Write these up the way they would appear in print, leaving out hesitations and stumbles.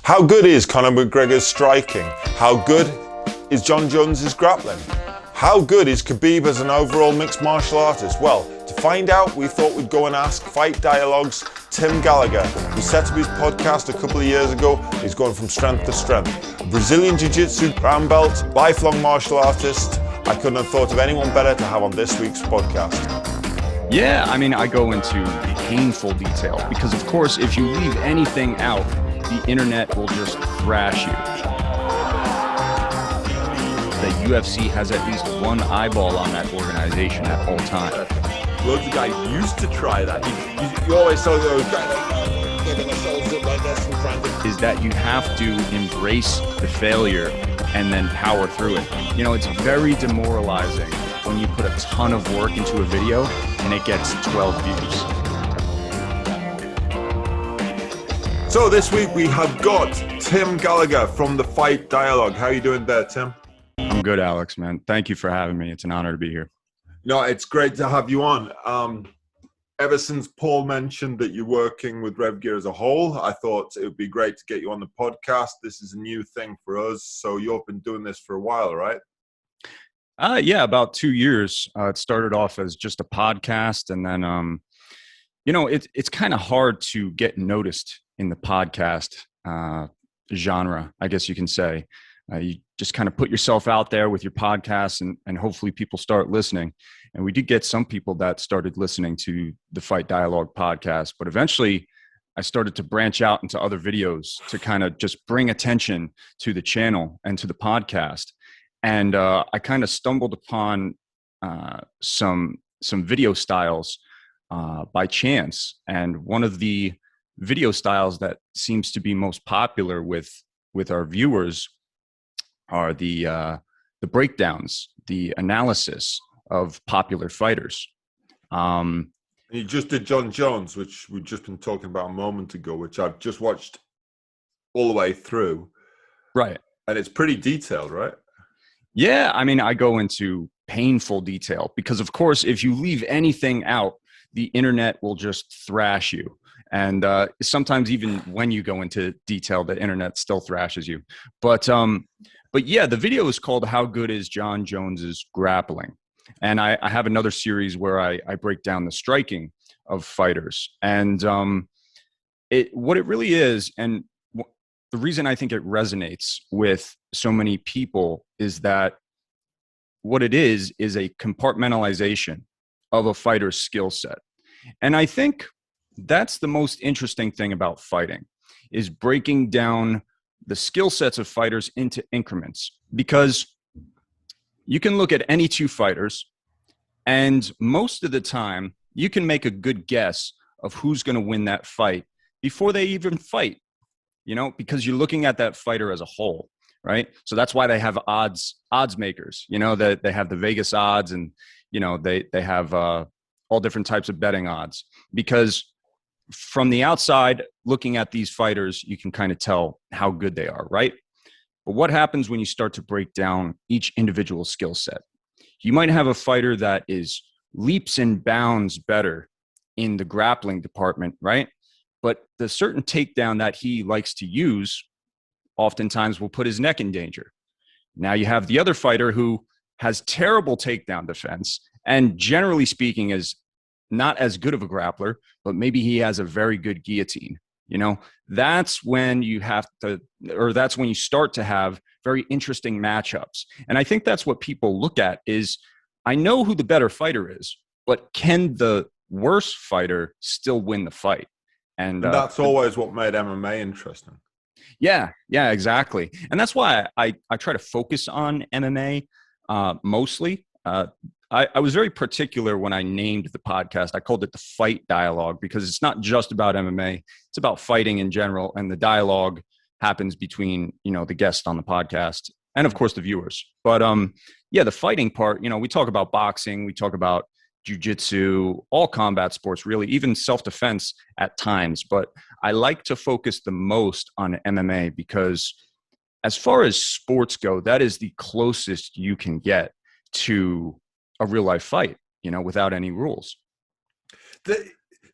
How good is Conor McGregor's striking? How good is Jon Jones' grappling? How good is Khabib as an overall mixed martial artist? Well, to find out, we thought we'd go and ask Fight Dialogue's Tim Gallagher, who set up his podcast a couple of years ago. He's going from strength to strength. A Brazilian Jiu Jitsu brown belt, lifelong martial artist. I couldn't have thought of anyone better to have on this week's podcast. Yeah, I mean, I go into painful detail because, of course, if you leave anything out, the internet will just thrash you. The UFC has at least one eyeball on that organization at all times. Loads of guys used to try that. You always saw those guys giving themselves up like this and trying to... Is that you have to embrace the failure and then power through it. You know, it's very demoralizing when you put a ton of work into a video and it gets 12 views. So this week we have got Tim Gallagher from the Fight Dialogue. How are you doing there, Tim? I'm good, Alex, man. Thank you for having me. It's an honor to be here. No, it's great to have you on. Ever since Paul mentioned that you're working with Revgear as a whole, I thought it would be great to get you on the podcast. This is a new thing for us. So you've been doing this for a while, right? Yeah, about 2 years. It started off as just a podcast, and then, you know, it's kind of hard to get noticed in the podcast genre, I guess you can say. You just kind of put yourself out there with your podcast, and hopefully people start listening. And we did get some people that started listening to the Fight Dialogue podcast, but eventually I started to branch out into other videos to kind of just bring attention to the channel and to the podcast. And I kind of stumbled upon some video styles by chance. And one of the video styles that seems to be most popular with our viewers are the breakdowns, the analysis of popular fighters. You just did Jon Jones, which we've just been talking about a moment ago, which I've just watched all the way through. Right. And it's pretty detailed, right? Yeah, I mean, I go into painful detail because, of course, if you leave anything out, the internet will just thrash you. And sometimes even when you go into detail, the internet still thrashes you. But yeah, the video is called "How Good Is Jon Jones Grappling?" And I have another series where I break down the striking of fighters. And what it really is, and the reason I think it resonates with so many people is that what it is a compartmentalization of a fighter's skill set. And I think that's the most interesting thing about fighting, is breaking down the skill sets of fighters into increments. Because you can look at any two fighters, and most of the time you can make a good guess of who's going to win that fight before they even fight. You know, because you're looking at that fighter as a whole, right? So that's why they have odds makers, you know, that they have the Vegas odds, and, you know, they have all different types of betting odds, because from the outside looking at these fighters, you can kind of tell how good they are, right? But what happens when you start to break down each individual skill set? You might have a fighter that is leaps and bounds better in the grappling department, right? But the certain takedown that he likes to use oftentimes will put his neck in danger. Now you have the other fighter who has terrible takedown defense and, generally speaking, is not as good of a grappler, but maybe he has a very good guillotine. You know, that's when you that's when you start to have very interesting matchups. And I think that's what people look at is, I know who the better fighter is, but can the worse fighter still win the fight? And that's always what made MMA interesting. Yeah, exactly. And that's why I try to focus on MMA mostly. I was very particular when I named the podcast. I called it the Fight Dialogue because it's not just about MMA. It's about fighting in general. And the dialogue happens between, you know, the guest on the podcast and, of course, the viewers. But yeah, the fighting part, you know, we talk about boxing, we talk about Jiu Jitsu, all combat sports, really, even self-defense at times. But I like to focus the most on MMA because as far as sports go, that is the closest you can get to a real life fight, you know, without any rules.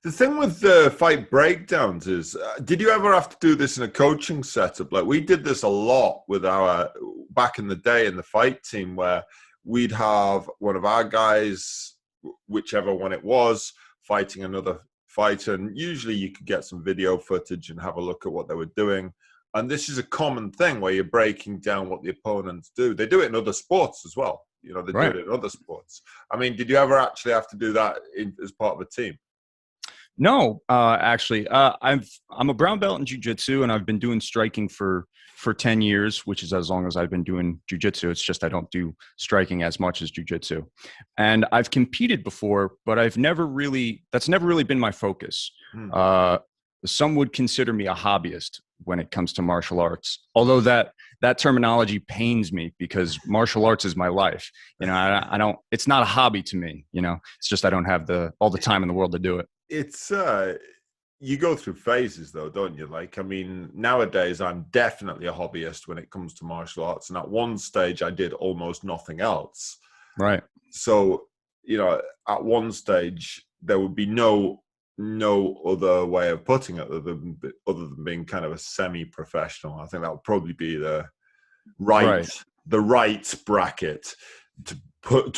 The thing with the fight breakdowns is, did you ever have to do this in a coaching setup? Like we did this a lot with back in the day in the fight team, where we'd have one of our guys, whichever one it was, fighting another fighter. And usually you could get some video footage and have a look at what they were doing. And this is a common thing where you're breaking down what the opponents do. They do it in other sports as well. You know, they do it in other sports. I mean, did you ever actually have to do that as part of a team? No, actually, I'm a brown belt in Jiu Jitsu, and I've been doing striking for 10 years, which is as long as I've been doing Jiu Jitsu. It's just I don't do striking as much as Jiu Jitsu. And I've competed before, but that's never really been my focus. Some would consider me a hobbyist when it comes to martial arts, although that terminology pains me because martial arts is my life. You know, I don't, it's not a hobby to me, you know, it's just I don't have all the time in the world to do it. It's you go through phases though, don't you? Like, I mean, nowadays I'm definitely a hobbyist when it comes to martial arts, and at one stage I did almost nothing else. Right. So, you know, at one stage there would be no other way of putting it other than being kind of a semi-professional. I think that would probably be the right bracket to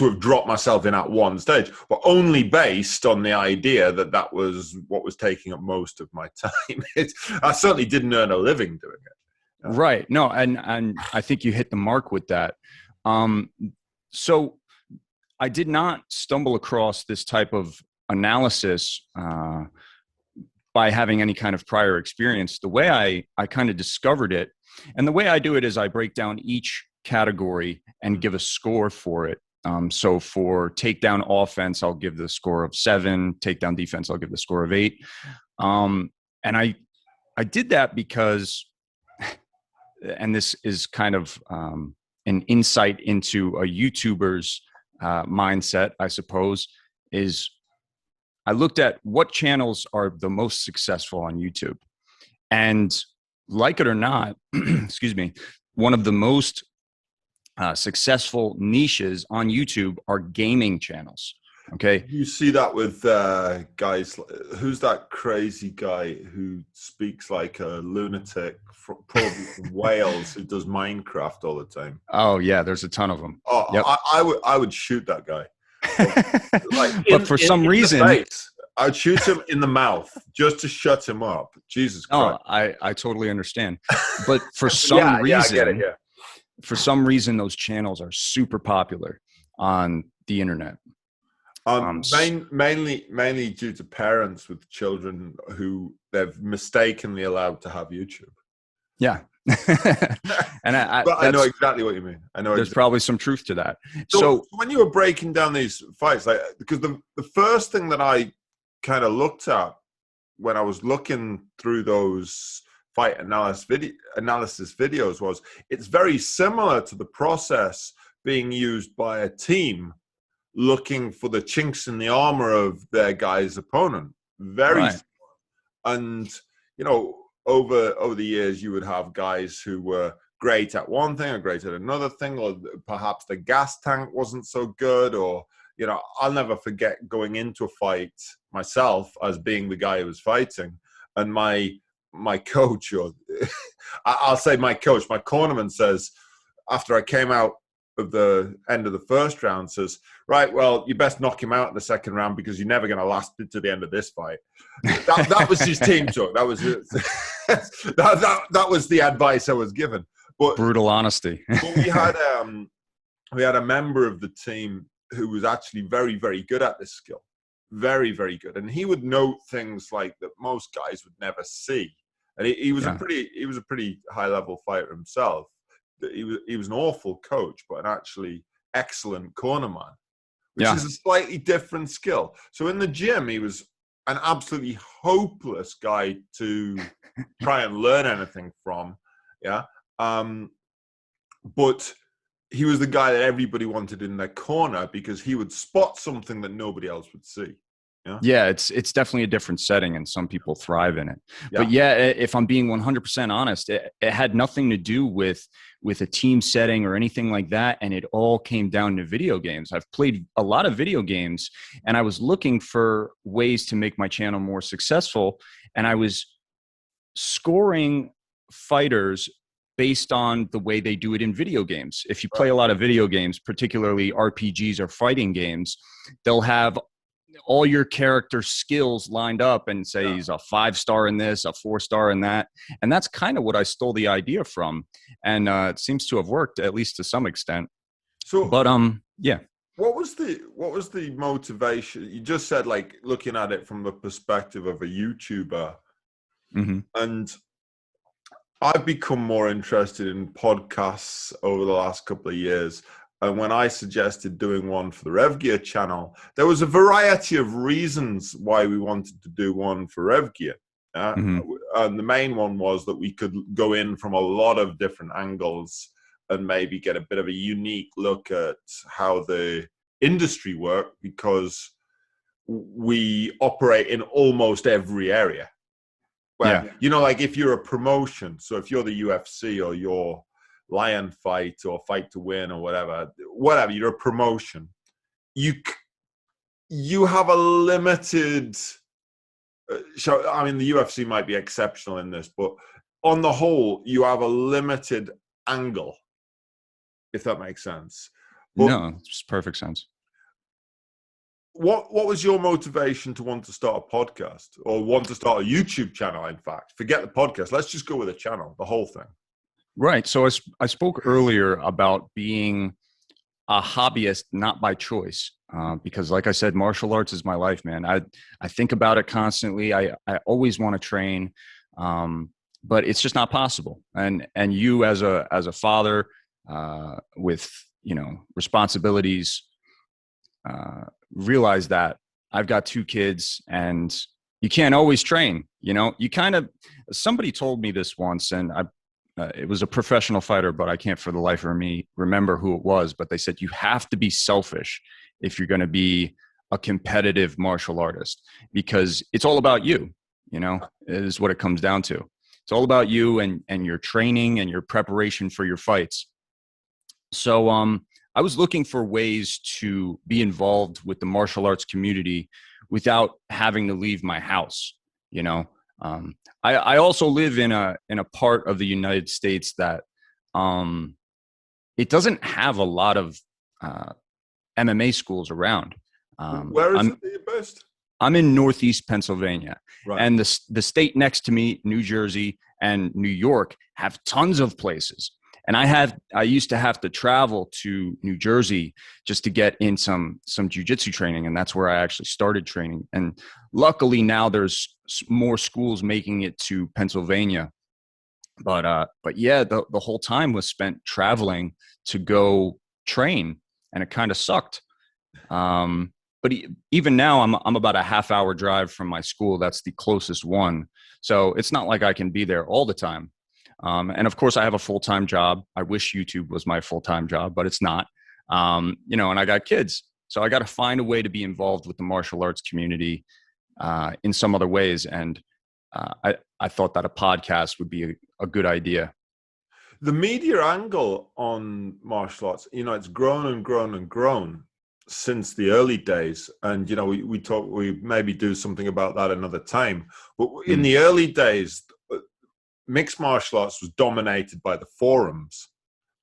have dropped myself in at one stage, but only based on the idea that was what was taking up most of my time. I certainly didn't earn a living doing it. Right. No, and I think you hit the mark with that. So I did not stumble across this type of analysis by having any kind of prior experience. The way I kind of discovered it, and the way I do it is I break down each category and give a score for it. So for takedown offense, I'll give the score of 7. Takedown defense, I'll give the score of 8. And I did that because, and this is kind of an insight into a YouTuber's mindset, I suppose, is I looked at what channels are the most successful on YouTube. And like it or not, excuse me, one of the most successful niches on YouTube are gaming channels. Okay. You see that with guys, who's that crazy guy who speaks like a lunatic, probably from Wales, who does Minecraft all the time? Oh yeah, there's a ton of them. Oh, yep. I would shoot that guy. But for some reason, I'd shoot him in the mouth just to shut him up. Jesus Christ. Oh, I totally understand. But for some reason, I get it, for some reason, those channels are super popular on the internet. Mainly due to parents with children who they've mistakenly allowed to have YouTube. Yeah. And I know exactly what you mean. I know there's probably some truth to that. So when you were breaking down these fights, like, because the first thing that I kind of looked at when I was looking through those fight analysis videos was it's very similar to the process being used by a team looking for the chinks in the armor of their guy's opponent. Very similar. And you know, over the years you would have guys who were great at one thing or great at another thing, or perhaps the gas tank wasn't so good, or you know, I'll never forget going into a fight myself as being the guy who was fighting, and my coach, or I'll say my coach, my cornerman says, after I came out of the end of the first round, says, right, well, you best knock him out in the second round because you're never going to last to the end of this fight. That was his team talk. That was that was the advice I was given. But brutal honesty. But we had a member of the team who was actually very, very good at this skill. Very, very good. And he would note things like that most guys would never see. And he was a pretty high level fighter himself. He was an awful coach, but an actually excellent cornerman, which is a slightly different skill. So in the gym, he was an absolutely hopeless guy to try and learn anything from. Yeah. But he was the guy that everybody wanted in their corner because he would spot something that nobody else would see. Yeah, it's definitely a different setting, and some people thrive in it. Yeah. But yeah, if I'm being 100% honest, it had nothing to do with a team setting or anything like that, and it all came down to video games. I've played a lot of video games, and I was looking for ways to make my channel more successful, and I was scoring fighters based on the way they do it in video games. If you play a lot of video games, particularly RPGs or fighting games, they'll have all your character skills lined up and say he's a 5-star in this, a 4-star in that. And that's kind of what I stole the idea from. And it seems to have worked, at least to some extent. So, but yeah. What was the motivation? You just said, like, looking at it from the perspective of a YouTuber. Mm-hmm. And I've become more interested in podcasts over the last couple of years. And when I suggested doing one for the Revgear channel, there was a variety of reasons why we wanted to do one for Revgear. And the main one was that we could go in from a lot of different angles and maybe get a bit of a unique look at how the industry works, because we operate in almost every area. Where, you know, like if you're a promotion, so if you're the UFC or you're Lion Fight or Fight to Win or whatever, you're a promotion, you have a limited show. I mean, the UFC might be exceptional in this, but on the whole, you have a limited angle, if that makes sense. But no, it's perfect sense. What was your motivation to want to start a podcast or want to start a YouTube channel? In fact, forget the podcast. Let's just go with a channel, the whole thing. Right. So I spoke earlier about being a hobbyist, not by choice, because like I said, martial arts is my life, man. I think about it constantly. I always want to train, but it's just not possible. And you as a father with, you know, responsibilities, realize that I've got 2 kids and you can't always train. You know, you kind of, somebody told me this once, and it was a professional fighter, but I can't for the life of me remember who it was, but they said you have to be selfish if you're going to be a competitive martial artist, because it's all about you, you know, is what it comes down to. It's all about you and your training and your preparation for your fights. So I was looking for ways to be involved with the martial arts community without having to leave my house. You know, I also live in a part of the United States that it doesn't have a lot of MMA schools around. Where is it that you're based? I'm in Northeast Pennsylvania, right. And the state next to me, New Jersey and New York, have tons of places. And I used to have to travel to New Jersey just to get in some jiu-jitsu training. And that's where I actually started training. And luckily now there's more schools making it to Pennsylvania. But yeah, the whole time was spent traveling to go train, and it kind of sucked. But even now I'm about a half-hour drive from my school. That's the closest one. So it's not like I can be there all the time. And of course I have a full-time job. I wish YouTube was my full-time job, but it's not. You know, and I got kids, so I got to find a way to be involved with the martial arts community in some other ways. And I thought that a podcast would be a good idea. The media angle on martial arts, you know, it's grown and grown and grown since the early days. And, you know, we maybe do something about that another time. But in the early days, mixed martial arts was dominated by the forums.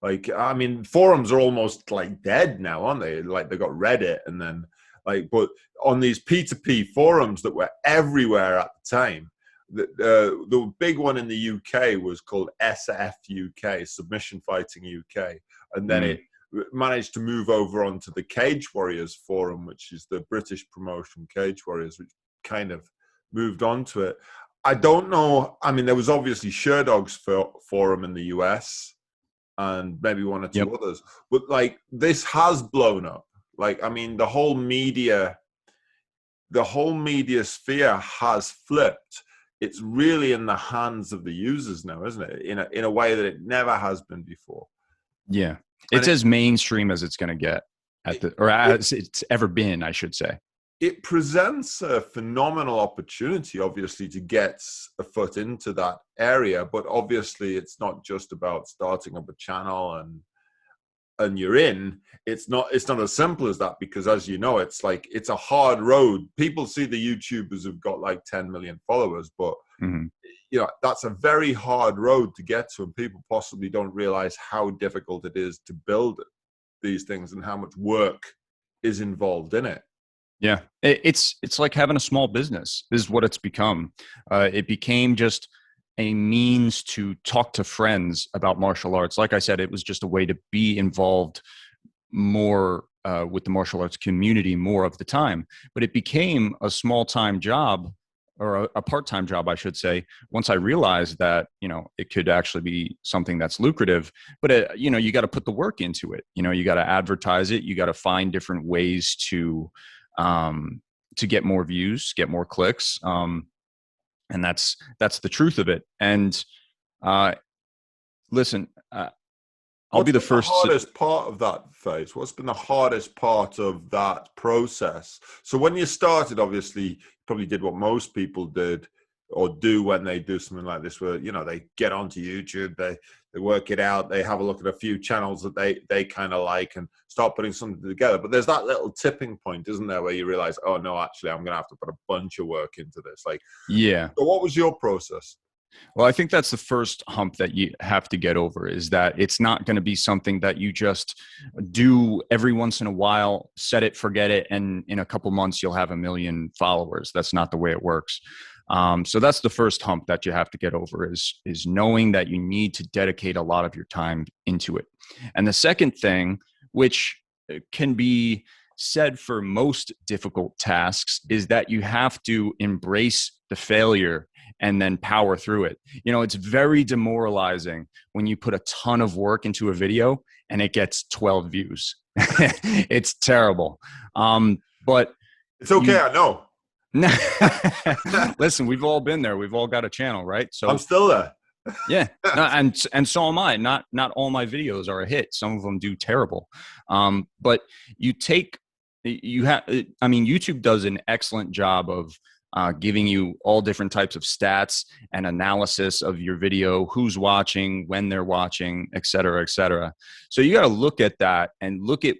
Like, I mean, forums are almost like dead now, aren't they? Like, they got Reddit, and then like, but on these P2P forums that were everywhere at the time, the big one in the UK was called SF UK, Submission Fighting UK, and then it managed to move over onto the Cage Warriors forum, which is the British promotion Cage Warriors, which kind of moved on to it. I don't know. I mean, there was obviously Sherdog's forum in the US and maybe one or two others, but like this has blown up. Like, I mean, the whole media sphere has flipped. It's really in the hands of the users now, isn't it? In a way that it never has been before. Yeah. It's as mainstream as it's going to get as it's ever been, I should say. it presents a phenomenal opportunity, obviously, to get a foot into that area. But obviously, it's not just about starting up a channel and you're in. It's not as simple as that, because, as you know, it's a hard road. People see the YouTubers who've got like 10 million followers, but that's a very hard road to get to, and people possibly don't realize how difficult it is to build these things and how much work is involved in it. Yeah, it's like having a small business is what it's become. It became just a means to talk to friends about martial arts. Like I said, it was just a way to be involved more with the martial arts community more of the time. But it became a small-time job, or a part-time job, I should say, once I realized that, it could actually be something that's lucrative. But, you got to put the work into it. You got to advertise it. You got to find different ways to get more views, get more clicks. And that's the truth of it. And listen, I'll be the first. What's the hardest part of that phase? What's been the hardest part of that process? So when you started, obviously, you probably did what most people did or do when they do something like this, where they get onto YouTube, they work it out, they have a look at a few channels that they kind of like and start putting something together. But there's that little tipping point, isn't there, where you realize, oh no, actually I'm gonna have to put a bunch of work into this. Yeah. So what was your process? Well, I think that's the first hump that you have to get over, is that it's not going to be something that you just do every once in a while, set it, forget it, and in a couple months you'll have 1 million followers. That's not the way it works. So that's the first hump that you have to get over, is knowing that you need to dedicate a lot of your time into it. And the second thing, which can be said for most difficult tasks, is that you have to embrace the failure and then power through it. It's very demoralizing when you put a ton of work into a video and it gets 12 views. It's terrible. But it's okay. I know. Listen, we've all been there. We've all got a channel, right? So I'm still there. Yeah. And so am I. Not all my videos are a hit. Some of them do terrible. But YouTube does an excellent job of giving you all different types of stats and analysis of your video, who's watching, when they're watching, et cetera, et cetera. So you got to look at that and look at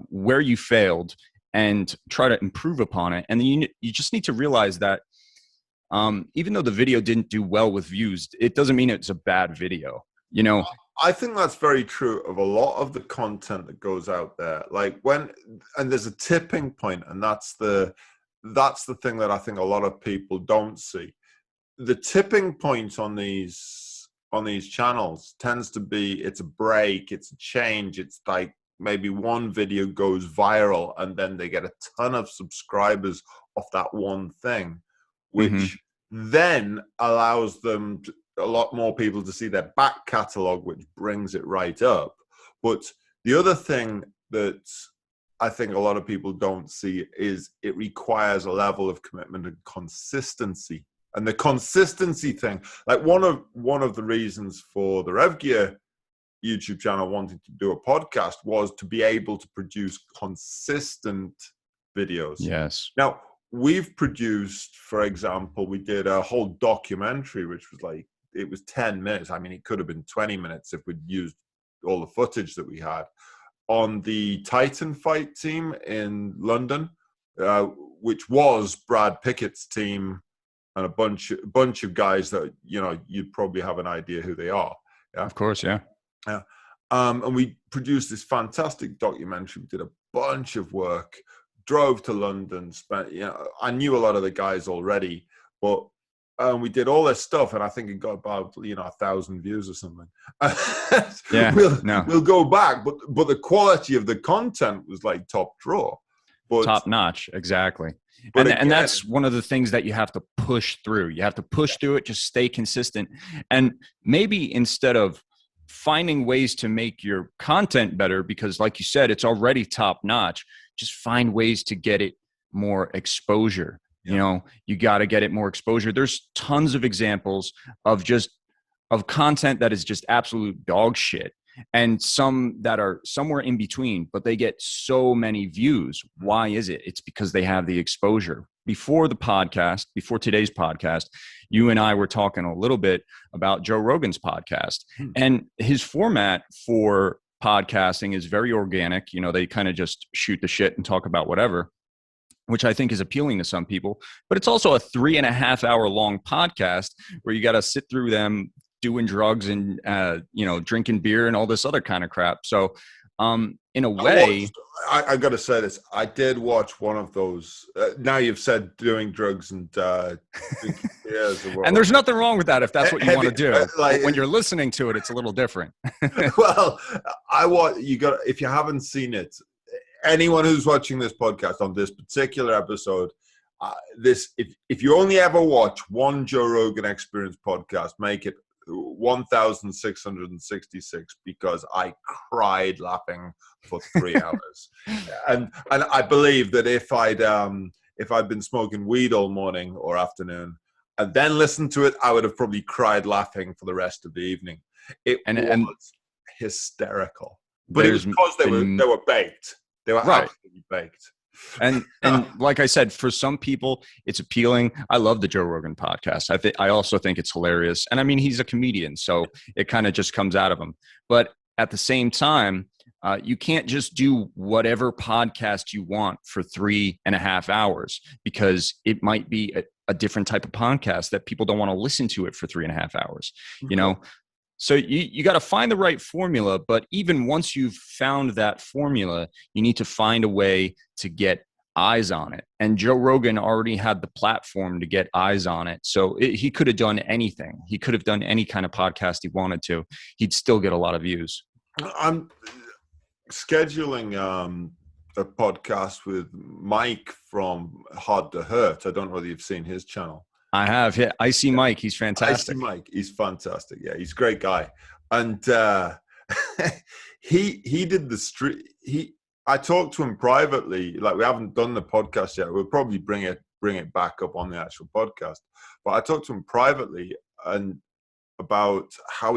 where you failed and try to improve upon it. And then you just need to realize that even though the video didn't do well with views, it doesn't mean it's a bad video. I think that's very true of a lot of the content that goes out there. And there's a tipping point, and that's the thing that I think a lot of people don't see. The tipping point on these channels tends to be, it's a break, it's a change. It's like maybe one video goes viral and then they get a ton of subscribers off that one thing, which then allows them a lot more people to see their back catalog, which brings it right up. But the other thing that I think a lot of people don't see is it requires a level of commitment and consistency. And the consistency thing, like one of the reasons for the Revgear YouTube channel wanting to do a podcast was to be able to produce consistent videos. Yes. Now, we've produced, for example, we did a whole documentary, which was it was 10 minutes. I mean, it could have been 20 minutes if we'd used all the footage that we had, on the Titan fight team in London, which was Brad Pickett's team and a bunch of guys that, you'd probably have an idea who they are. Yeah? Of course, yeah. Yeah. And we produced this fantastic documentary. We did a bunch of work, drove to London, spent, I knew a lot of the guys already, but we did all this stuff, and I think it got about 1,000 views or something. Yeah, we'll go back, but the quality of the content was like top draw, but top notch, exactly. But and again, that's one of the things that you have to push through. You have to push through it. Just stay consistent, and maybe instead of finding ways to make your content better, because like you said, it's already top notch, just find ways to get it more exposure. You got to get it more exposure. There's tons of examples of content that is just absolute dog shit. and some that are somewhere in between, but they get so many views. Why is it? It's because they have the exposure. Before today's podcast, you and I were talking a little bit about Joe Rogan's podcast, and his format for podcasting is very organic. You know, they kind of just shoot the shit and talk about whatever, which I think is appealing to some people. But it's also a 3.5 hour long podcast where you got to sit through them doing drugs and, drinking beer and all this other kind of crap. So in a way, I got to say this. I did watch one of those. Now you've said doing drugs and drinking beers. And there's nothing wrong with that if that's what you want to do. But when you're listening to it, it's a little different. Well, if you haven't seen it, anyone who's watching this podcast on this particular episode, if you only ever watch one Joe Rogan Experience podcast, make it 1,666, because I cried laughing for 3 hours. And I believe that if I'd been smoking weed all morning or afternoon and then listened to it, I would have probably cried laughing for the rest of the evening. It was hysterical. But it was because they were baked. They were absolutely baked. And like I said, for some people, it's appealing. I love the Joe Rogan podcast. I also think it's hilarious. And I mean, he's a comedian, so it kind of just comes out of him. But at the same time, you can't just do whatever podcast you want for 3.5 hours, because it might be a different type of podcast that people don't want to listen to it for 3.5 hours, you know? So you got to find the right formula, but even once you've found that formula, you need to find a way to get eyes on it. And Joe Rogan already had the platform to get eyes on it. So he could have done anything. He could have done any kind of podcast he wanted to. He'd still get a lot of views. I'm scheduling a podcast with Mike from Hard to Hurt. I don't know whether you've seen his channel. I have. Yeah, I see Mike. He's fantastic. I see Mike. He's fantastic. Yeah, he's a great guy. And he did the street. I talked to him privately. Like, we haven't done the podcast yet. We'll probably bring it back up on the actual podcast. But I talked to him privately and about how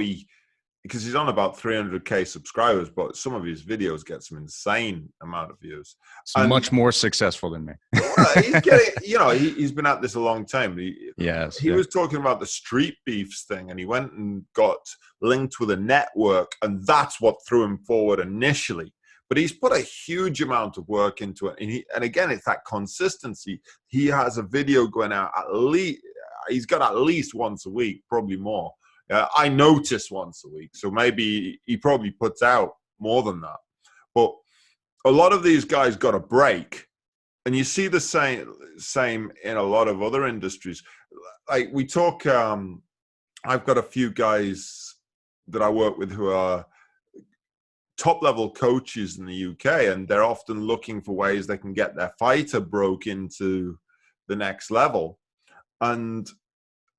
because he's on about 300K subscribers, but some of his videos get some insane amount of views. It's much more successful than me. He's getting, he's been at this a long time. He was talking about the street beefs thing, and he went and got linked with a network, and that's what threw him forward initially. But he's put a huge amount of work into it. And again, it's that consistency. He has a video going out he's got at least once a week, probably more. I notice once a week, so maybe he probably puts out more than that. But a lot of these guys got a break, and you see the same in a lot of other industries. Like, we talk, I've got a few guys that I work with who are top-level coaches in the UK, and they're often looking for ways they can get their fighter broke into the next level. And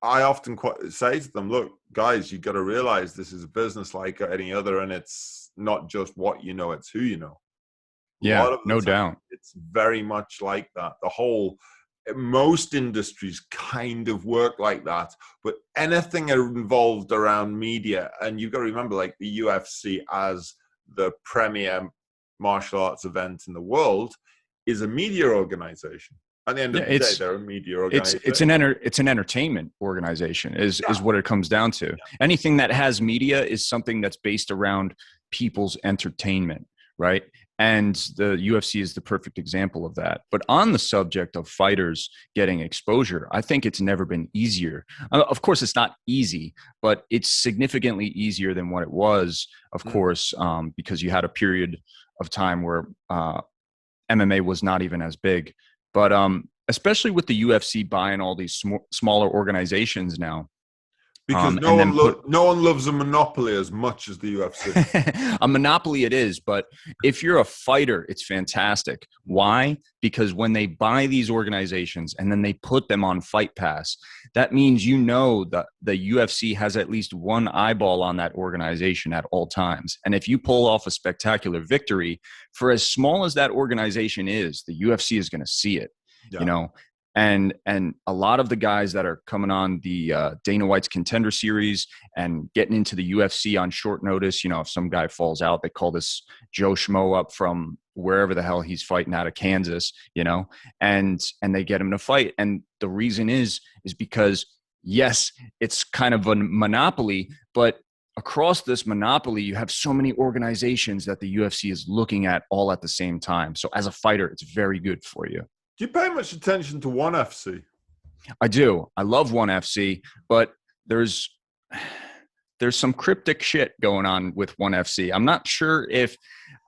I often say to them, look, guys, you got to realize this is a business like any other, and it's not just what you know, it's who you know. Yeah, no doubt. It's very much like that. Most industries kind of work like that, but anything involved around media, and you've got to remember, like, the UFC as the premier martial arts event in the world is a media organization. At the end of the day, they're a media organization. It's an entertainment organization is what it comes down to. Yeah. Anything that has media is something that's based around people's entertainment, right? And the UFC is the perfect example of that. But on the subject of fighters getting exposure, I think it's never been easier. Of course, it's not easy, but it's significantly easier than what it was, of course, because you had a period of time where MMA was not even as big. But especially with the UFC buying all these smaller organizations now. Because no one loves a monopoly as much as the UFC. A monopoly it is, but if you're a fighter, it's fantastic. Why? Because when they buy these organizations and then they put them on Fight Pass, that means that the UFC has at least one eyeball on that organization at all times. And if you pull off a spectacular victory, for as small as that organization is, the UFC is going to see it. Yeah. And a lot of the guys that are coming on the Dana White's Contender Series and getting into the UFC on short notice, if some guy falls out, they call this Joe Schmo up from wherever the hell he's fighting out of Kansas, and they get him to fight. And the reason is because, yes, it's kind of a monopoly, but across this monopoly, you have so many organizations that the UFC is looking at all at the same time. So as a fighter, it's very good for you. Do you pay much attention to ONE FC? I do. I love ONE FC, but there's some cryptic shit going on with ONE FC. I'm not sure if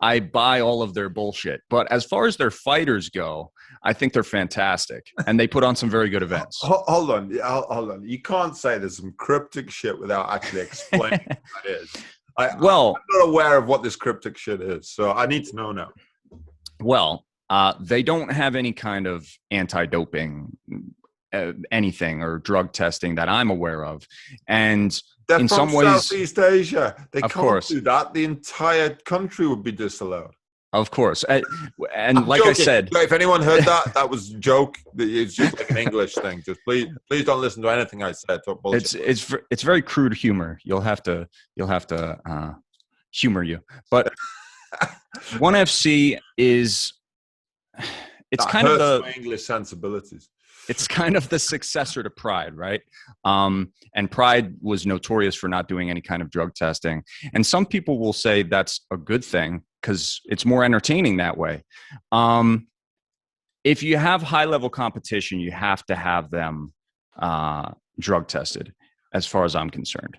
I buy all of their bullshit, but as far as their fighters go, I think they're fantastic, and they put on some very good events. Hold on. You can't say there's some cryptic shit without actually explaining what that is. I'm not aware of what this cryptic shit is, so I need to know now. Well, they don't have any kind of anti-doping anything or drug testing that I'm aware of. And they're in from some ways, Southeast Asia. They of can't course do that. The entire country would be disallowed. Of course. And I'm like joking. I said, if anyone heard that was a joke. It's just like an English thing. Just please don't listen to anything I said. It's very crude humor. You'll have to humor you. But ONE FC is it's that kind of the my English sensibilities. It's kind of the successor to Pride, right? And Pride was notorious for not doing any kind of drug testing. And some people will say that's a good thing because it's more entertaining that way. If you have high-level competition, you have to have them drug tested, as far as I'm concerned.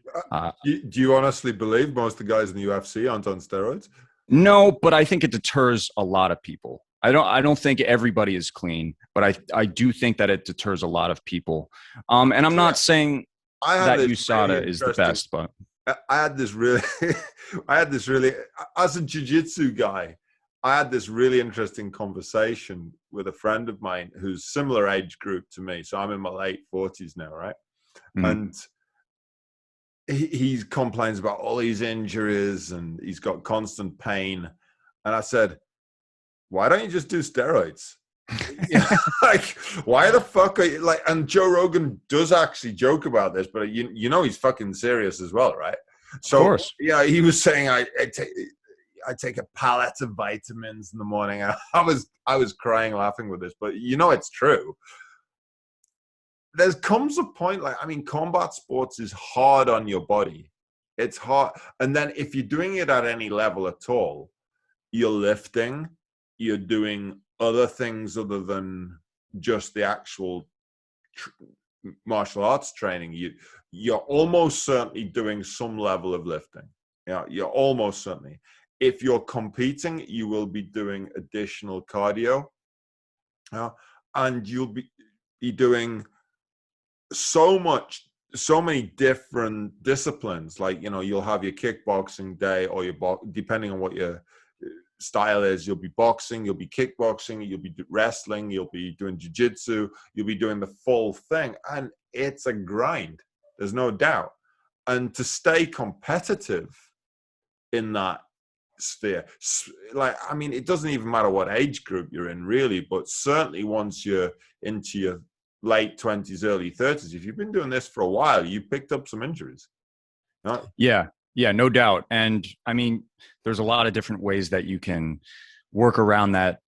Do you honestly believe most of the guys in the UFC aren't on steroids? No, but I think it deters a lot of people. I don't think everybody is clean, but I do think that it deters a lot of people. And I'm not saying that USADA is the best, but I had this really, as a jiu-jitsu guy, I had this really interesting conversation with a friend of mine who's similar age group to me. So I'm in my late 40s now, right? Mm-hmm. And he complains about all these injuries and he's got constant pain. And I said, why don't you just do steroids? Like, why the fuck are you like? And Joe Rogan does actually joke about this, but he's fucking serious as well, right? So, of course. Yeah, he was saying I take a pallet of vitamins in the morning. I was crying laughing with this, but it's true. There comes a point, combat sports is hard on your body. It's hard, and then if you're doing it at any level at all, you're lifting. You're doing other things other than just the actual martial arts training. You're almost certainly doing some level of lifting. You're almost certainly. If you're competing, you will be doing additional cardio, and you'll be doing so many different disciplines. Like you'll have your kickboxing day, or depending on what your style is, you'll be boxing, you'll be kickboxing, you'll be wrestling, you'll be doing jiu-jitsu, you'll be doing the full thing, and it's a grind, there's no doubt. And to stay competitive in that sphere, it doesn't even matter what age group you're in really, but certainly once you're into your late 20s, early 30s, if you've been doing this for a while, you picked up some injuries. Yeah, no doubt. And there's a lot of different ways that you can work around that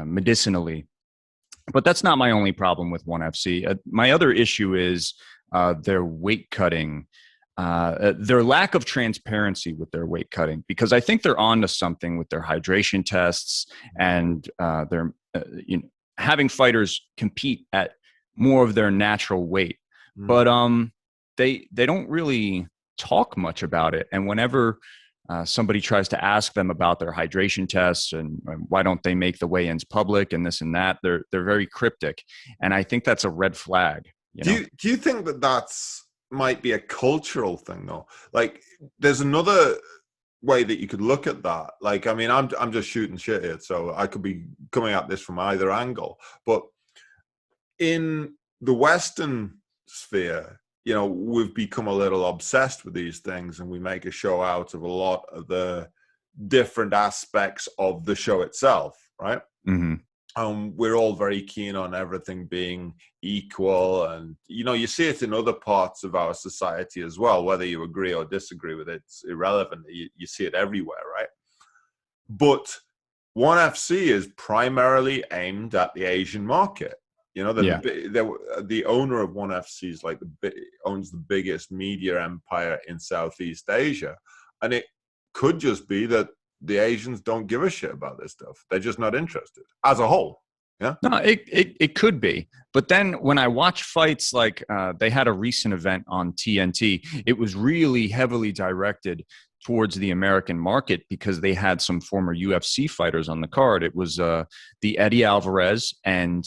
medicinally. But that's not my only problem with ONE FC. My other issue is their weight cutting, their lack of transparency with their weight cutting, because I think they're on to something with their hydration tests and their having fighters compete at more of their natural weight. But they don't really talk much about it. And whenever somebody tries to ask them about their hydration tests and why don't they make the weigh-ins public and this and that, they're very cryptic. And I think that's a red flag. Do you think that might be a cultural thing though? Like there's another way that you could look at that. Like, I'm just shooting shit here, so I could be coming at this from either angle. But in the Western sphere, we've become a little obsessed with these things, and we make a show out of a lot of the different aspects of the show itself, right? Mm-hmm. we're all very keen on everything being equal, and you see it in other parts of our society as well. Whether you agree or disagree with it, it's irrelevant. You see it everywhere, right? But ONE FC is primarily aimed at the Asian market. The owner of ONE FC is owns the biggest media empire in Southeast Asia, and it could just be that the Asians don't give a shit about this stuff. They're just not interested as a whole. Yeah. No, it could be. But then when I watch fights, like they had a recent event on TNT, it was really heavily directed towards the American market because they had some former UFC fighters on the card. It was the Eddie Alvarez and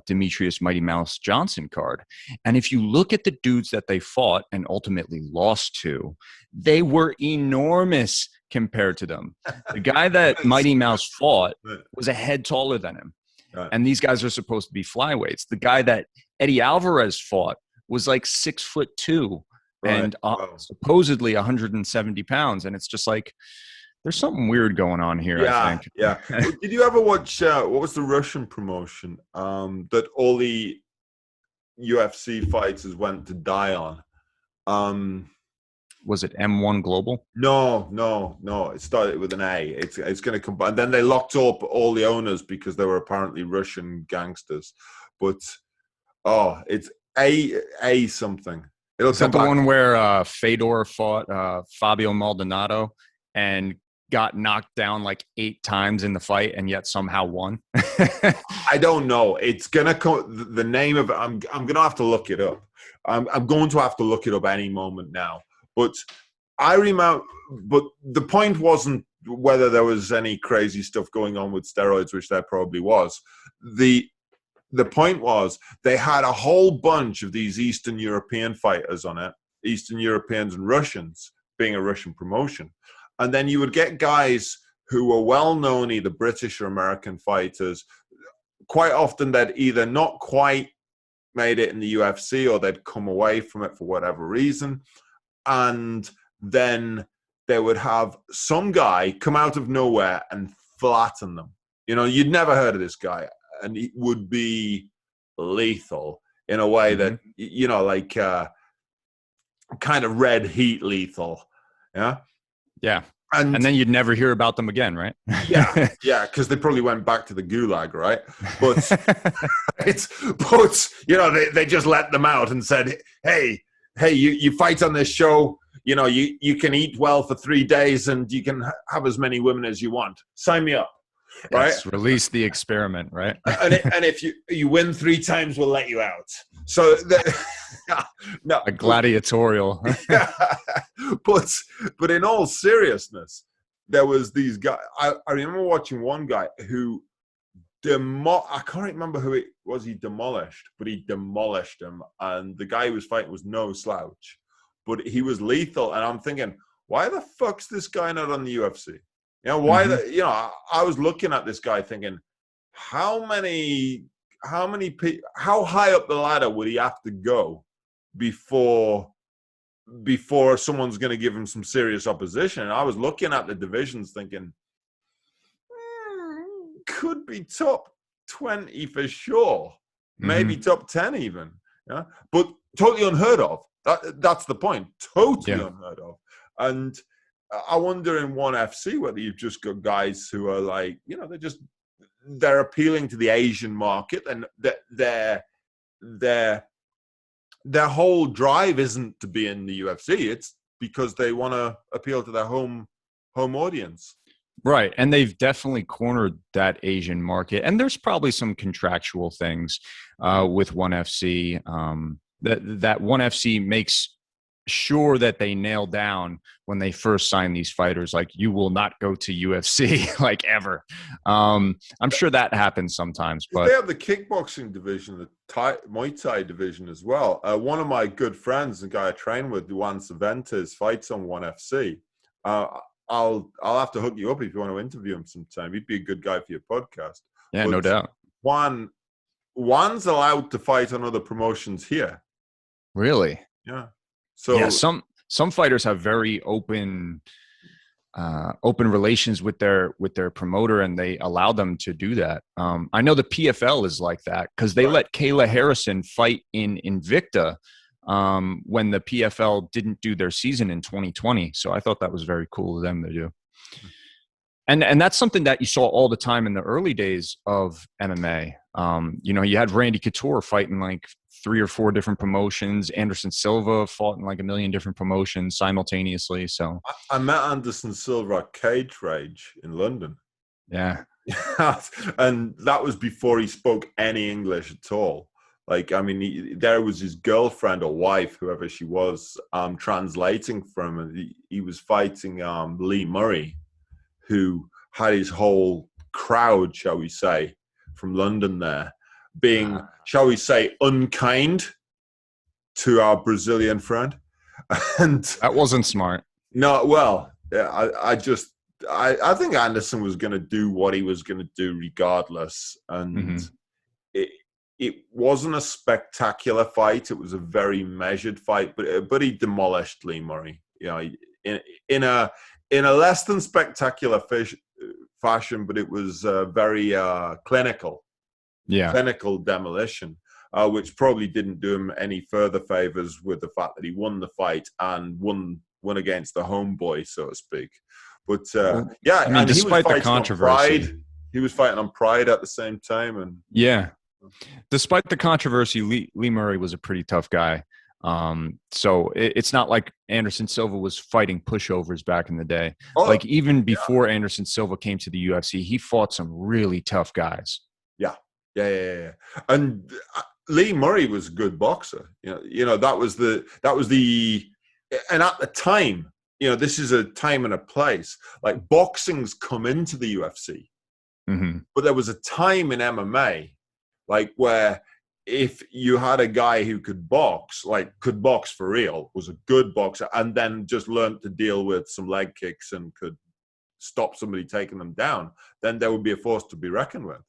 Demetrius Mighty Mouse Johnson card. And if you look at the dudes that they fought and ultimately lost to, they were enormous compared to them. The guy that Mighty Mouse fought was a head taller than him. Right. And these guys are supposed to be flyweights. The guy that Eddie Alvarez fought was like 6'2", Right. and Wow. supposedly 170 pounds. And it's just like, there's something weird going on here, I think. Yeah. Did you ever watch, what was the Russian promotion that all the UFC fighters went to die on? Was it M1 Global? No. It started with an A. It's going to come, and then they locked up all the owners because they were apparently Russian gangsters. But it's A something. Is that the one where Fedor fought Fabio Maldonado and got knocked down like 8 times in the fight and yet somehow won? I don't know. It's gonna come. The name of it. I'm gonna have to look it up. I'm going to have to look it up any moment now. But I remember. But the point wasn't whether there was any crazy stuff going on with steroids, which there probably was. The point was they had a whole bunch of these Eastern European fighters on it, Eastern Europeans and Russians, being a Russian promotion. And then you would get guys who were well-known, either British or American fighters. Quite often they'd either not quite made it in the UFC or they'd come away from it for whatever reason. And then they would have some guy come out of nowhere and flatten them. You'd never heard of this guy. And it would be lethal in a way that, like kind of red heat lethal. Yeah. Yeah. And then you'd never hear about them again, right? Yeah. Because they probably went back to the gulag, right? But they just let them out and said, hey, you fight on this show. You can eat well for 3 days and you can have as many women as you want. Sign me up. Right, yes, release the experiment, right? and if you win 3 times, we'll let you out. So no, a gladiatorial. But in all seriousness, there was these guys. I remember watching one guy who I can't remember who it was. He demolished, but he demolished him, and the guy he was fighting was no slouch, but he was lethal. And I'm thinking, why the fuck's this guy not on the UFC? Why I was looking at this guy thinking, how high up the ladder would he have to go before someone's going to give him some serious opposition? And I was looking at the divisions thinking, could be top 20 for sure, maybe top 10 even. Yeah, but totally unheard of. That's the point. Totally unheard of. And I wonder in ONE FC whether you've just got guys who are like, they're appealing to the Asian market, and their whole drive isn't to be in the UFC. It's because they want to appeal to their home audience. Right. And they've definitely cornered that Asian market. And there's probably some contractual things with ONE FC that ONE FC makes sure that they nail down when they first sign these fighters, like, you will not go to UFC like ever. I'm sure that happens sometimes, but they have the kickboxing division, the Muay Thai division as well. One of my good friends, the guy I train with, Juan Cervantes, fights on ONE FC. I'll have to hook you up if you want to interview him sometime. He'd be a good guy for your podcast. Yeah, but no doubt. Juan's allowed to fight on other promotions here. Really? Yeah. So yeah, some fighters have very open open relations with their promoter, and they allow them to do that. I know the PFL is like that because they let Kayla Harrison fight in Invicta when the PFL didn't do their season in 2020. So I thought that was very cool of them to do. And that's something that you saw all the time in the early days of MMA. You know, you had Randy Couture fighting like 3 or 4 different promotions. Anderson Silva fought in like a million different promotions simultaneously. So I met Anderson Silva at Cage Rage in London. Yeah. And that was before he spoke any English at all. Like, I mean, there was his girlfriend or wife, whoever she was, translating for him. And he was fighting Lee Murray, who had his whole crowd, shall we say, from London there, being, shall we say, unkind to our Brazilian friend. And that wasn't smart. No, well, I think Anderson was going to do what he was going to do regardless. And it wasn't a spectacular fight. It was a very measured fight, but he demolished Lee Murray. You know, in a less than spectacular fashion, but it was very clinical. Yeah, clinical demolition, which probably didn't do him any further favors with the fact that he won the fight and won against the homeboy, so to speak. But yeah, I mean, despite the controversy, he was fighting on pride at the same time, and yeah, despite the controversy, Lee Murray was a pretty tough guy. So it's not like Anderson Silva was fighting pushovers back in the day. Like even before Anderson Silva came to the UFC, he fought some really tough guys. Yeah. And Lee Murray was a good boxer. You know that was the and at the time, you know, this is a time and a place. Like boxing's come into the UFC, but there was a time in MMA, like where if you had a guy who could box for real, was a good boxer, and then just learned to deal with some leg kicks and could stop somebody taking them down, then there would be a force to be reckoned with.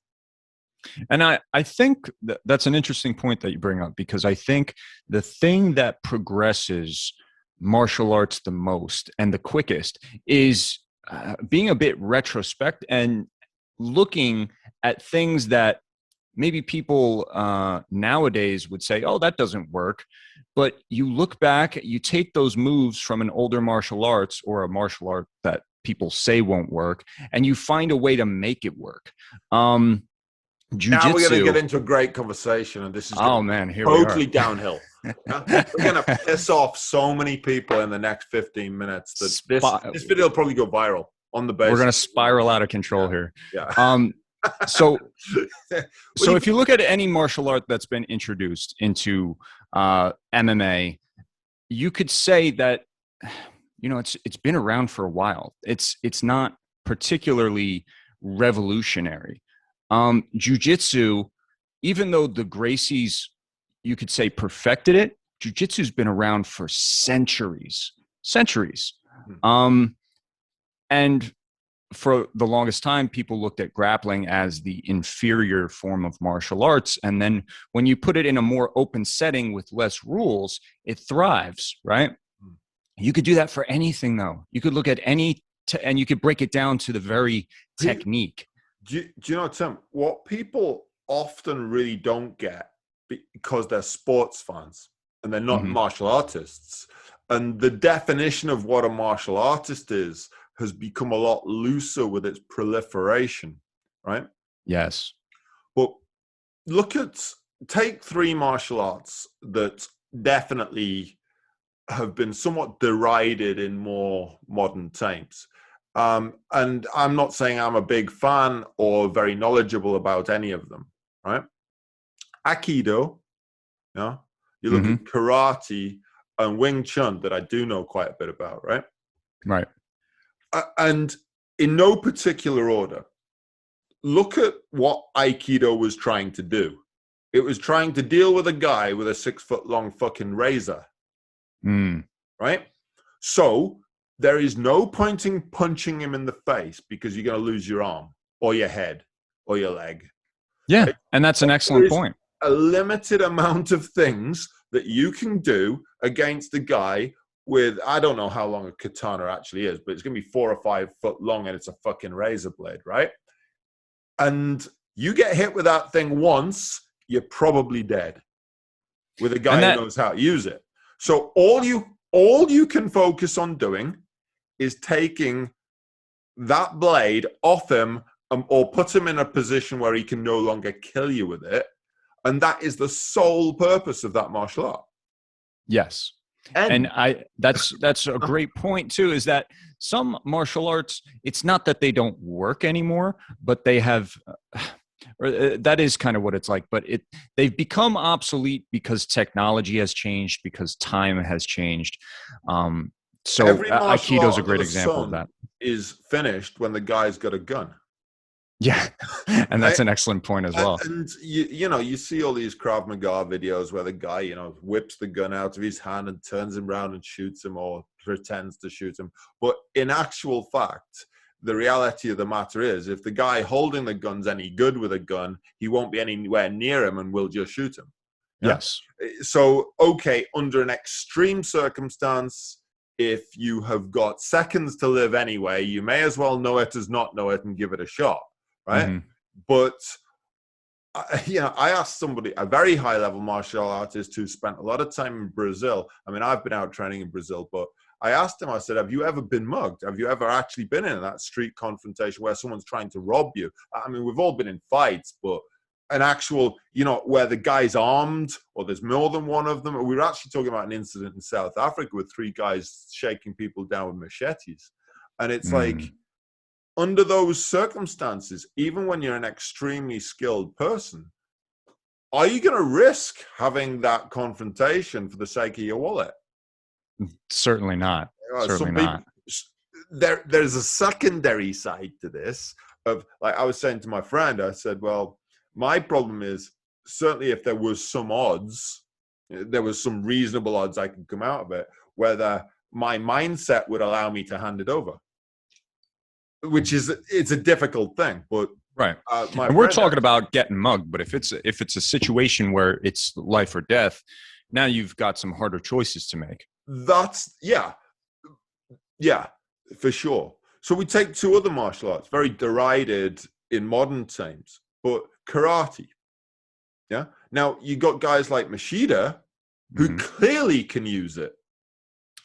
And I think that's an interesting point that you bring up, because I think the thing that progresses martial arts the most and the quickest is being a bit retrospect and looking at things that maybe people nowadays would say, oh, that doesn't work. But you look back, you take those moves from an older martial arts or a martial art that people say won't work, and you find a way to make it work. Jiu-Jitsu. Now we're going to get into a great conversation, and this is totally downhill. We're going to piss off so many people in the next 15 minutes that this video will probably go viral on the basis. We're going to spiral out of control here. Yeah. So if you look at any martial art that's been introduced into MMA, you could say that, you know, it's been around for a while. It's not particularly revolutionary. Jiu-Jitsu, even though the Gracies, you could say, perfected it, Jiu-Jitsu's been around for centuries. And for the longest time, people looked at grappling as the inferior form of martial arts. And then when you put it in a more open setting with less rules, it thrives, right? You could do that for anything, though. You could look at and you could break it down to the very technique. Do you know, Tim, what people often really don't get, because they're sports fans and they're not martial artists, and the definition of what a martial artist is has become a lot looser with its proliferation, right? Yes. But take 3 martial arts that definitely have been somewhat derided in more modern times. And I'm not saying I'm a big fan or very knowledgeable about any of them, right? Aikido, you look at karate and Wing Chun, that I do know quite a bit about, right? Right. And in no particular order, look at what Aikido was trying to do. It was trying to deal with a guy with a 6-foot-long fucking razor, right? So there is no point in punching him in the face, because you're going to lose your arm or your head or your leg. Yeah, right? And that's an excellent point. A limited amount of things that you can do against a guy I don't know how long a katana actually is, but it's going to be 4 or 5 foot long and it's a fucking razor blade, right? And you get hit with that thing once, you're probably dead with a guy who knows how to use it. So all you can focus on doing is taking that blade off him or put him in a position where he can no longer kill you with it. And that is the sole purpose of that martial art. Yes. And that's a great point too, is that some martial arts, it's not that they don't work anymore, but they have, that is kind of what it's like, but they've become obsolete because technology has changed, because time has changed. So Aikido is a great example of that. Is finished when the guy's got a gun. Yeah, and that's an excellent point as well. And you see all these Krav Maga videos where the guy, whips the gun out of his hand and turns him around and shoots him or pretends to shoot him. But in actual fact, the reality of the matter is, if the guy holding the gun's any good with a gun, he won't be anywhere near him and will just shoot him. Yeah? Yes. So, okay, under an extreme circumstance, if you have got seconds to live anyway, you may as well know it as not know it and give it a shot. Right. Mm-hmm. But, I asked somebody, a very high level martial artist who spent a lot of time in Brazil. I mean, I've been out training in Brazil, but I asked him, I said, have you ever been mugged? Have you ever actually been in that street confrontation where someone's trying to rob you? I mean, we've all been in fights, but an actual, where the guy's armed or there's more than one of them. We were actually talking about an incident in South Africa with 3 guys shaking people down with machetes. And it's like, under those circumstances, even when you're an extremely skilled person, are you going to risk having that confrontation for the sake of your wallet? Certainly not. Certainly not. There's a secondary side to this of, like I was saying to my friend, I said, well, my problem is certainly if there was some odds, there was some reasonable odds I could come out of it, whether my mindset would allow me to hand it over. Which is, it's a difficult thing, but right. And we're talking about getting mugged, but if it's a situation where it's life or death, now you've got some harder choices to make. That's yeah, for sure. So we take 2 other martial arts, very derided in modern times, but karate. Yeah. Now you got guys like Machida who clearly can use it.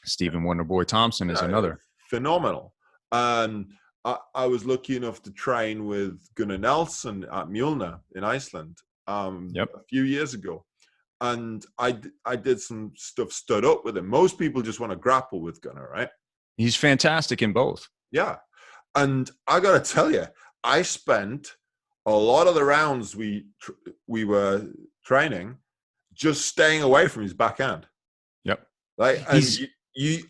Stephen Wonderboy Thompson is another phenomenal. I was lucky enough to train with Gunnar Nelson at Mjolnir in Iceland a few years ago. And I did some stuff stood up with him. Most people just want to grapple with Gunnar, right? He's fantastic in both. Yeah. And I got to tell you, I spent a lot of the rounds we were training just staying away from his backhand. Yep. Like,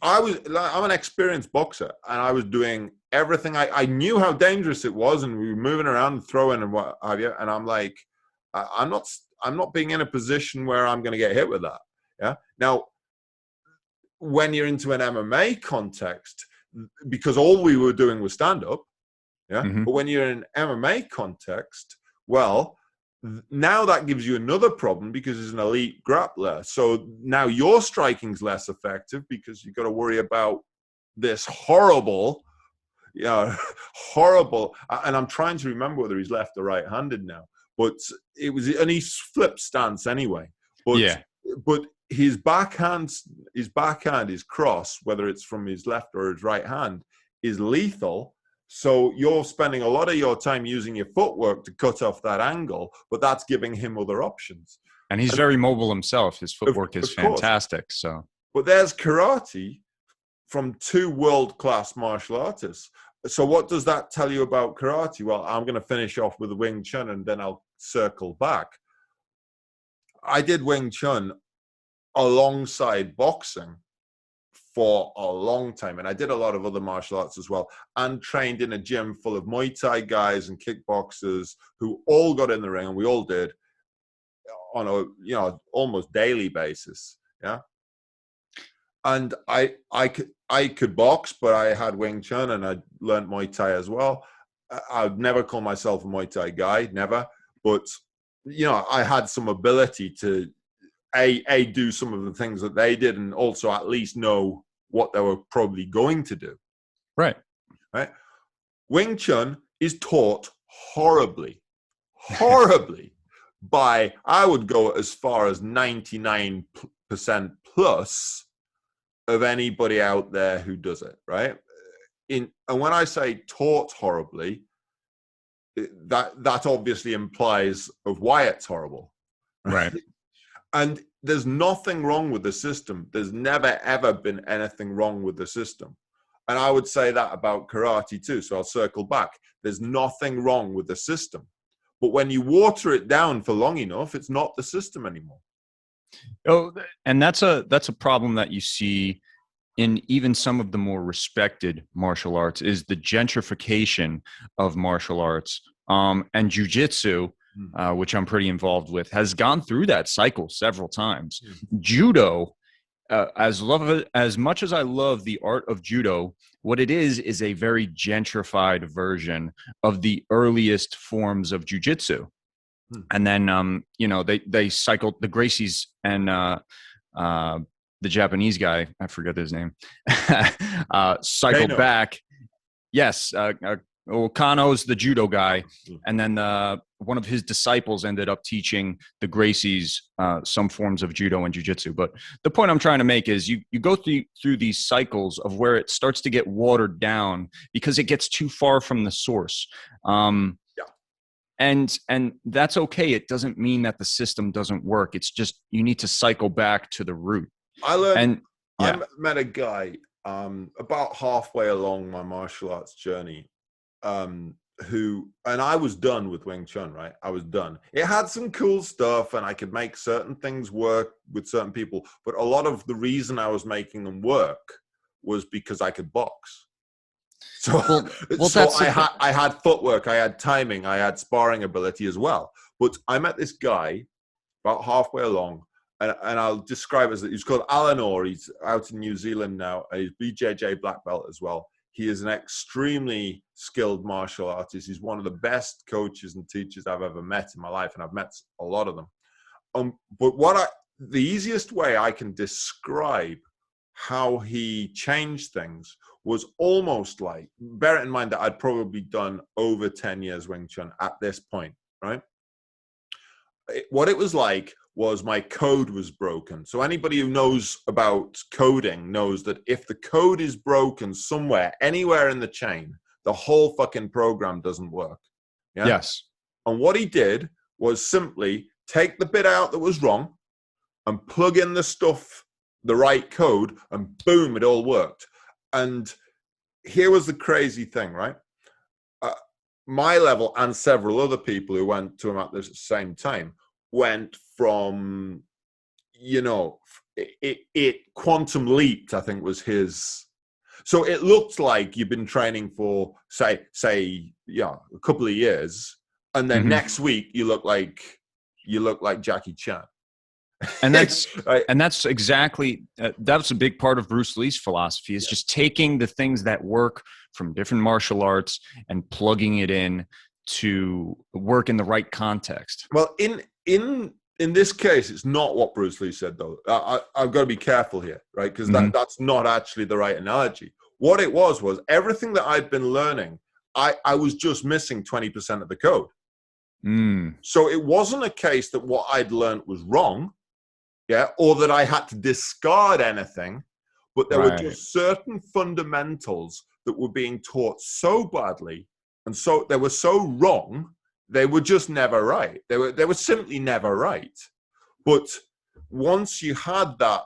I'm an experienced boxer, and I was doing everything. I knew how dangerous it was, and we were moving around and throwing and what have you. And I'm like, I'm not being in a position where I'm going to get hit with that. Yeah. Now, when you're into an MMA context, because all we were doing was stand up. Yeah. But when you're in an MMA context, well, now that gives you another problem because he's an elite grappler. So now your striking's less effective because you've got to worry about this horrible, and I'm trying to remember whether he's left or right-handed now, but it was, and he flipped stance anyway. But his backhand, his cross, whether it's from his left or his right hand, is lethal. So you're spending a lot of your time using your footwork to cut off that angle, but that's giving him other options. And he's very mobile himself. His footwork is fantastic. So, but there's karate from 2 world-class martial artists. So what does that tell you about karate? Well, I'm going to finish off with Wing Chun and then I'll circle back. I did Wing Chun alongside boxing for a long time, and I did a lot of other martial arts as well, and trained in a gym full of Muay Thai guys and kickboxers who all got in the ring, and we all did on a almost daily basis. Yeah. And I could box, but I had Wing Chun and I learned Muay Thai as well. I'd never call myself a Muay Thai guy, never. But, I had some ability to, do some of the things that they did and also at least know what they were probably going to do. Right. Right? Wing Chun is taught horribly by, I would go as far as 99% plus of anybody out there who does it, right? And when I say taught horribly, that obviously implies of why it's horrible. Right. And there's nothing wrong with the system. There's never, ever been anything wrong with the system. And I would say that about karate too. So I'll circle back. There's nothing wrong with the system. But when you water it down for long enough, it's not the system anymore. Oh, and that's a problem that you see in even some of the more respected martial arts, is the gentrification of martial arts. And Jiu Jitsu, which I'm pretty involved with, has gone through that cycle several times. Judo, as much as I love the art of judo, what it is a very gentrified version of the earliest forms of jujitsu. And then, they cycled the Gracies and the Japanese guy, I forget his name, cycled Kano. back. Yes, Kano's the judo guy, and then one of his disciples ended up teaching the Gracies some forms of judo and jiu-jitsu. But the point I'm trying to make is you go through these cycles of where it starts to get watered down because it gets too far from the source. And that's okay. It doesn't mean that the system doesn't work. It's just you need to cycle back to the root. I met a guy about halfway along my martial arts journey and I was done with Wing Chun, right? I was done. It had some cool stuff and I could make certain things work with certain people, but a lot of the reason I was making them work was because I could box. So, I had footwork, I had timing, I had sparring ability as well. But I met this guy about halfway along, and I'll describe it as, he's called Alan Orr. He's out in New Zealand now. He's BJJ black belt as well. He is an extremely skilled martial artist. He's one of the best coaches and teachers I've ever met in my life, and I've met a lot of them. But the easiest way I can describe how he changed things was almost like, bear in mind that I'd probably done over 10 years Wing Chun at this point, right? What it was like was my code was broken. So anybody who knows about coding knows that if the code is broken somewhere, anywhere in the chain, the whole fucking program doesn't work. Yeah? Yes. And what he did was simply take the bit out that was wrong and plug in the stuff, the right code, and boom, it all worked. And here was the crazy thing, right? My level and several other people who went to him at the same time went from, it quantum leaped, I think was his. So it looked like you've been training for, say, a couple of years, and then next week you look like Jackie Chan. And that's right. And that's exactly that's a big part of Bruce Lee's philosophy, is just taking the things that work from different martial arts and plugging it in to work in the right context. Well, in this case, it's not what Bruce Lee said, though. I've got to be careful here, right? Because that's not actually the right analogy. What it was everything that I'd been learning, I was just missing 20% of the code. So it wasn't a case that what I'd learned was wrong, or that I had to discard anything, but there were just certain fundamentals that were being taught so badly, and so they were so wrong, they were just never right. They were simply never right. But once you had that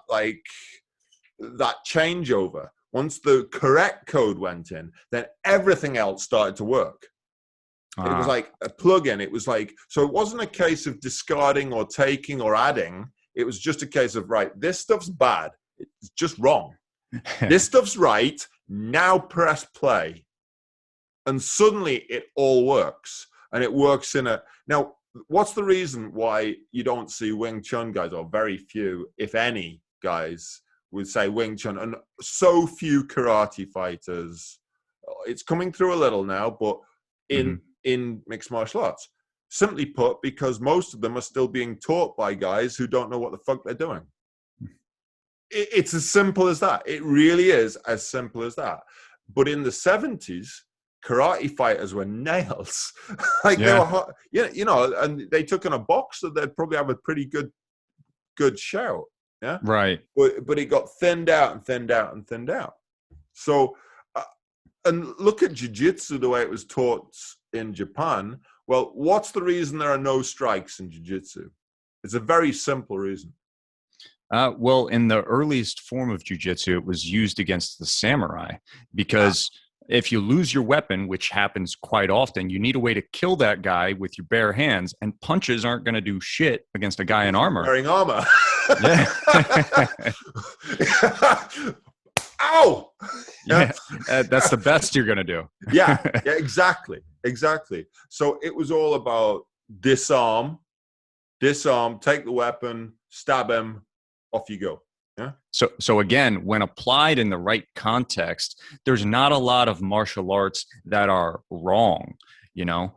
changeover, once the correct code went in, then everything else started to work. It was like a plug-in. It was like, so it wasn't a case of discarding or taking or adding. It was just a case of, right, this stuff's bad. It's just wrong. This stuff's right. Now press play. And suddenly it all works. And it works now, what's the reason why you don't see Wing Chun guys, or very few, if any, guys would say Wing Chun, and so few karate fighters? It's coming through a little now, but in mixed martial arts, simply put, because most of them are still being taught by guys who don't know what the fuck they're doing. It's as simple as that. It really is as simple as that. But in the 70s, karate fighters were nails. Like they were, you know, and they took on a boxer, they'd probably have a pretty good show. Yeah. Right. But it got thinned out and thinned out and thinned out. So, and look at jiu-jitsu, the way it was taught in Japan. Well, what's the reason there are no strikes in jiu-jitsu? It's a very simple reason. Well, in the earliest form of jiu-jitsu, it was used against the samurai because if you lose your weapon, which happens quite often, you need a way to kill that guy with your bare hands, and punches aren't going to do shit against a guy in armor. Wearing armor. Yeah. Ow! Yeah, that's the best you're going to do. Yeah, exactly. So it was all about disarm, take the weapon, stab him, off you go. Yeah. So again, when applied in the right context, there's not a lot of martial arts that are wrong. You know,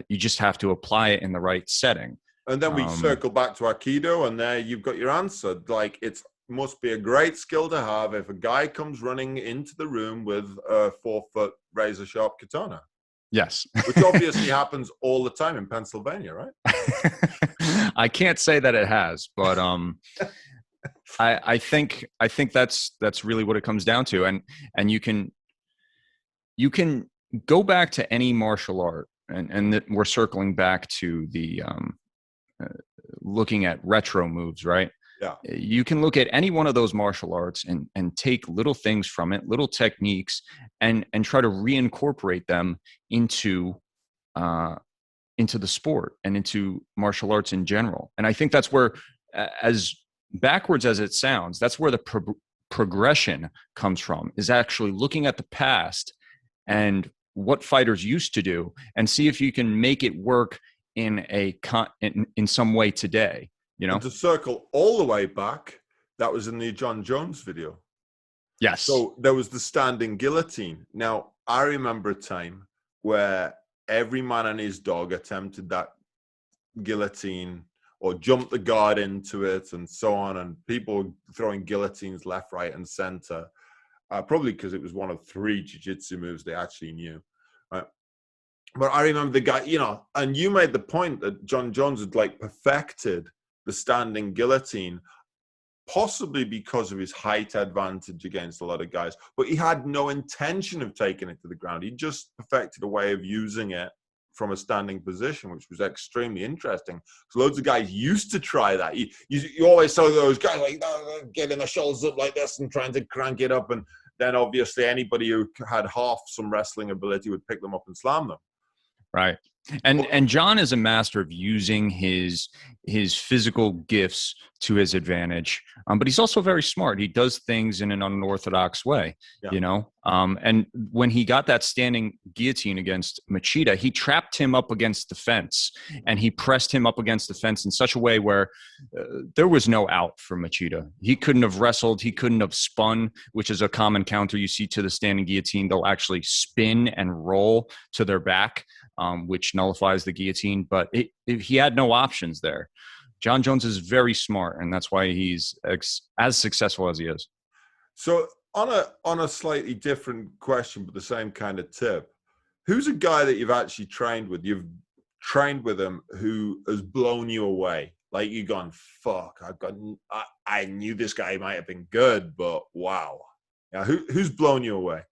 you just have to apply it in the right setting. And then we circle back to Aikido, and there you've got your answer. Like, it must be a great skill to have if a guy comes running into the room with a 4-foot razor sharp katana. Yes. Which obviously happens all the time in Pennsylvania, right? I can't say that it has, but I think that's really what it comes down to. And you can go back to any martial art, and we're circling back to the looking at retro moves, right? Yeah. You can look at any one of those martial arts and take little things from it, little techniques, and try to reincorporate them into the sport and into martial arts in general. And I think that's where, as backwards as it sounds, that's where the progression comes from, is actually looking at the past and what fighters used to do, and see if you can make it work in some way today. You know, and to circle all the way back, that was in the Jon Jones video. Yes. So there was the standing guillotine. Now, I remember a time where every man and his dog attempted that guillotine or jumped the guard into it and so on, and people throwing guillotines left, right, and center, probably because it was one of 3 jiu-jitsu moves they actually knew. Right? But I remember the guy, you know, and you made the point that Jon Jones had like perfected the standing guillotine, possibly because of his height advantage against a lot of guys, but he had no intention of taking it to the ground. He just perfected a way of using it from a standing position, which was extremely interesting. So loads of guys used to try that. You always saw those guys like getting their shoulders up like this and trying to crank it up, and then obviously anybody who had half some wrestling ability would pick them up and slam them. Right. And Jon is a master of using his physical gifts to his advantage, but he's also very smart. He does things in an unorthodox way, you know. And when he got that standing guillotine against Machida, he trapped him up against the fence, and he pressed him up against the fence in such a way where there was no out for Machida. He couldn't have wrestled. He couldn't have spun, which is a common counter you see to the standing guillotine. They'll actually spin and roll to their back, which nullifies the guillotine, but he had no options there. Jon Jones is very smart, and that's why he's as successful as he is. So on a slightly different question, but the same kind of tip, who's a guy that you've actually trained with? You've trained with him who has blown you away? Like you've gone, fuck, I knew this guy might have been good, but wow. Yeah, who's blown you away?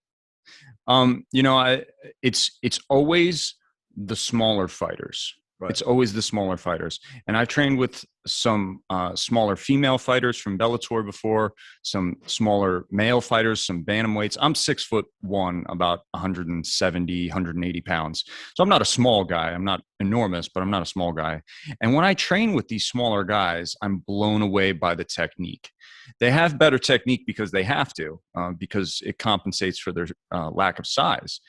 You know, it's always the smaller fighters. Right. It's always the smaller fighters. And I've trained with some smaller female fighters from Bellator before, some smaller male fighters, some bantamweights. I'm 6'1", about 170, 180 pounds. So I'm not a small guy. I'm not enormous, but I'm not a small guy. And when I train with these smaller guys, I'm blown away by the technique. They have better technique because they have to, because it compensates for their lack of size.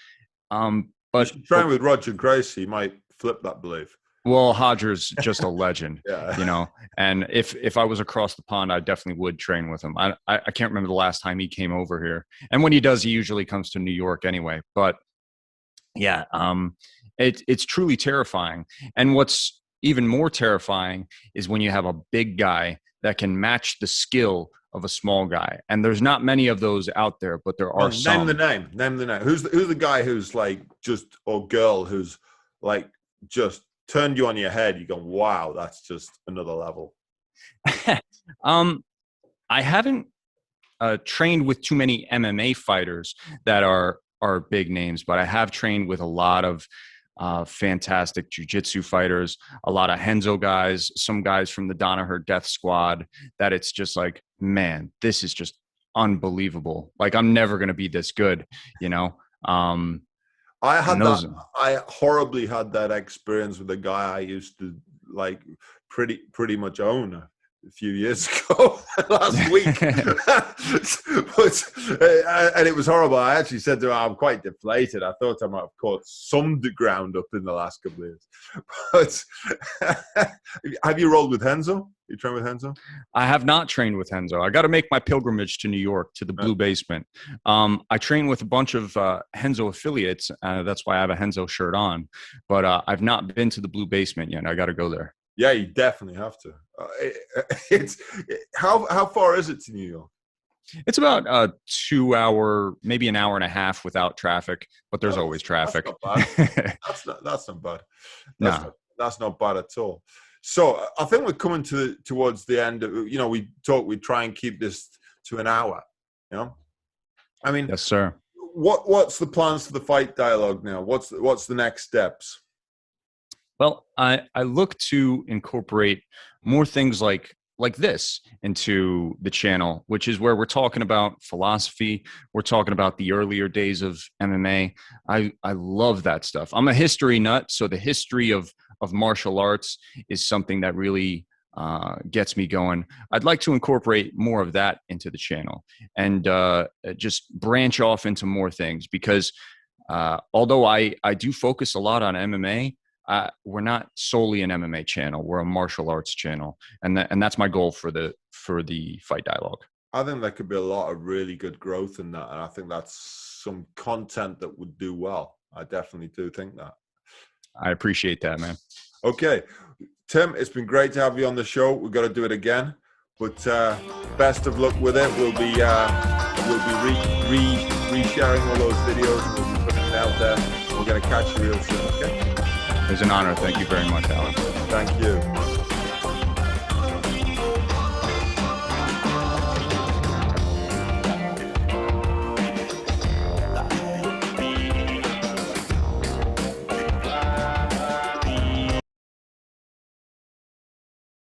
But train with Roger Gracie, he might flip that belief. Well, Hodger's just a legend, yeah. You know, and if I was across the pond, I definitely would train with him. I can't remember the last time he came over here. And when he does, he usually comes to New York anyway. But yeah, it's truly terrifying. And what's even more terrifying is when you have a big guy that can match the skill of a small guy, and there's not many of those out there, but there are some. Name the name. Who's the guy who's like just, or girl who's like just turned you on your head? You go, wow, that's just another level. I haven't trained with too many MMA fighters that are big names, but I have trained with a lot of fantastic jiu-jitsu fighters, a lot of Henzo guys, some guys from the Danaher Death Squad, that it's just like, man, this is just unbelievable. Like, I'm never going to be this good, you know? I horribly had that experience with a guy I used to like pretty much own a few years ago, last week. And it was horrible. I actually said to him, I'm quite deflated. I thought I might have caught some ground up in the last couple of years. But have you rolled with Henzo? You trained with Henzo? I have not trained with Henzo. I got to make my pilgrimage to New York, to the Blue Basement. I train with a bunch of Henzo affiliates. That's why I have a Henzo shirt on. But I've not been to the Blue Basement yet. I got to go there. Yeah, you definitely have to. How far is it to New York? It's about a 2 hour, maybe an hour and a half without traffic, but there's always traffic. That's not bad. That's not bad at all. So I think we're coming towards the end. You know, we try and keep this to an hour. You know, I mean, yes, sir. What's the plans for the fight dialogue now? What's the next steps? Well, I look to incorporate more things like this into the channel, which is where we're talking about philosophy. We're talking about the earlier days of MMA. I love that stuff. I'm a history nut, so the history of martial arts is something that really gets me going. I'd like to incorporate more of that into the channel and just branch off into more things, because although I do focus a lot on MMA, we're not solely an MMA channel. We're a martial arts channel, and that's my goal for the fight dialogue. I think there could be a lot of really good growth in that, and I think that's some content that would do well. I definitely do think that. I appreciate that, man. Okay, Tim, it's been great to have you on the show. We've got to do it again, but best of luck with it. We'll be re-sharing all those videos, and we'll be putting it out there. We're going to catch you real soon. Okay. It was an honor. Thank you very much, Alex. Thank you.